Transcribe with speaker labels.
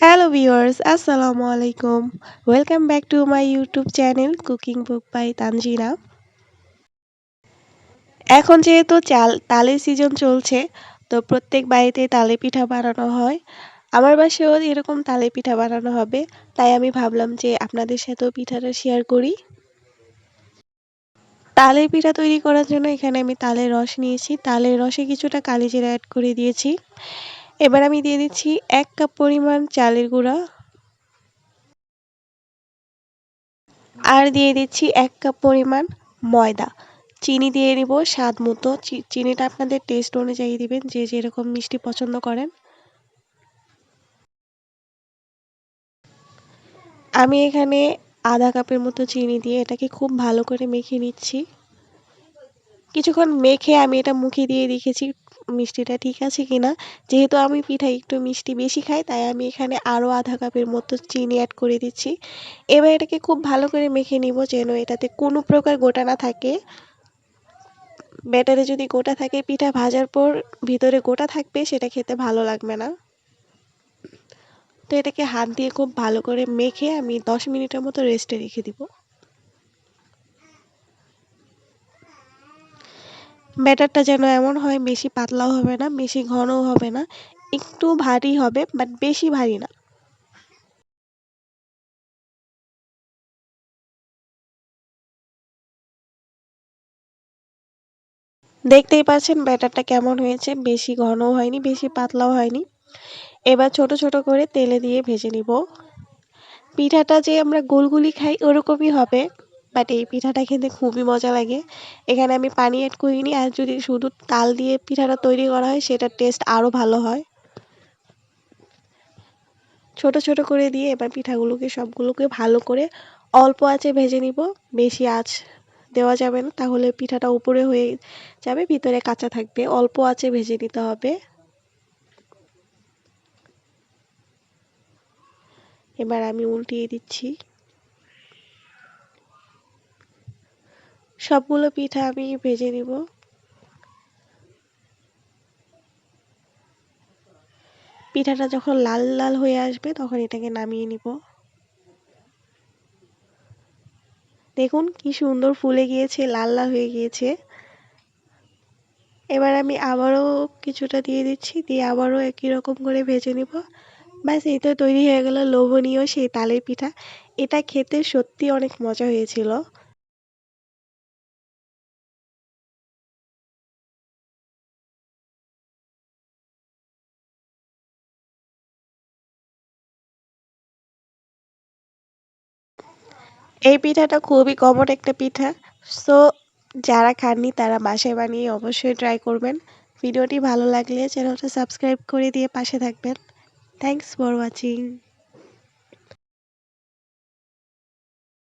Speaker 1: Hello viewers, Assalamu alaikum. Welcome back to my YouTube channel Cooking Book by Tanjina. এখন যেহেতু তালের season চলছে, তো প্রত্যেক বাড়িতে তালে পিঠা বানানো হয়। আমার বাসায়ও এরকম তালে পিঠা বানানো হবে, তাই আমি ভাবলাম যে আপনাদের সাথেও পিঠাটা শেয়ার করি। তালের পিঠা তৈরি করার জন্য এখানে আমি তালের রস নিয়েছি। তালের রসে কিছুটা কালিজিরা অ্যাড করে দিয়েছি। এবার আমি দিয়ে দিচ্ছি 1 কাপ পরিমাণ চালের গুঁড়া আর দিয়ে দিচ্ছি 1 কাপ পরিমাণ ময়দা। চিনি দিয়ে দিব স্বাদ মতো। চিনিটা আপনাদের টেস্ট অনুযায়ী দিবেন, যে যেরকম মিষ্টি পছন্দ করেন। আমি এখানে আধা কাপের মতো চিনি দিয়ে এটাকে খুব ভালো করে মেখে নিচ্ছি। কিছুক্ষণ মেখে আমি এটা মুখে দিয়ে দেখেছি মিষ্টিটা ঠিক আছে কিনা। যেহেতু আমি পিঠায় একটু মিষ্টি বেশি খাই, তাই আমি এখানে আরও আধা কাপের মতো চিনি অ্যাড করে দিচ্ছি। এবার এটাকে খুব ভালো করে মেখে নিব, যেন এটাতে কোনো প্রকার গোটা না থাকে। ব্যাটারে যদি গোটা থাকে, পিঠা ভাজার পর ভিতরে গোটা থাকবে, সেটা খেতে ভালো লাগবে না। তো এটাকে হাত দিয়ে খুব ভালো করে মেখে আমি 10 মিনিটের মতো রেস্টে রেখে দিব। ব্যাটারটা যেন এমন হয়, বেশি পাতলাও হবে না, বেশি ঘনও হবে না, একটু ভারী হবে, বাট বেশি ভারী না। দেখতেই পাচ্ছেন ব্যাটারটা কেমন হয়েছে, বেশি ঘনও হয়নি, বেশি পাতলাও হয়নি। এবার ছোট ছোট করে তেলে দিয়ে ভেজে নিব। পিঠাটা যে আমরা গোলগুলি খাই ওরকমই হবে, বাট এই পিঠাটা খেতে খুবই মজা লাগে। এখানে আমি পানি অ্যাড করিনি, আর যদি শুধু তাল দিয়ে পিঠাটা তৈরি করা হয় সেটার টেস্ট আরও ভালো হয়। ছোট ছোট করে দিয়ে এবার পিঠাগুলোকে সবগুলোকে ভালো করে অল্প আঁচে ভেজে নিব। বেশি আঁচ দেওয়া যাবে না, তাহলে পিঠাটা উপরে হয়ে যাবে, ভিতরে কাঁচা থাকবে। অল্প আঁচে ভেজে নিতে হবে। এবার আমি উল্টিয়ে দিচ্ছি। সবগুলো পিঠা আমি ভেজে নিব। পিঠাটা যখন লাল লাল হয়ে আসবে, তখন এটাকে নামিয়ে নিব। দেখুন কি সুন্দর ফুলে গিয়েছে, লাল লাল হয়ে গিয়েছে। এবার আমি আবারও কিছুটা দিয়ে দিচ্ছি, দিয়ে আবারও একই রকম করে ভেজে নিব। ব্যাস, এই তো তৈরি হয়ে গেল লোভনীয় সেই তালের পিঠা। এটা খেতে সত্যি অনেক মজা হয়েছিল। এই পিঠাটা খুবই কমন একটা পিঠা। সো যারা খাননি তারা বাসায় বানিয়ে অবশ্যই ট্রাই করবেন। ভিডিওটি ভালো লাগলে চ্যানেলটা সাবস্ক্রাইব করে দিয়ে পাশে থাকবেন। Thanks for watching.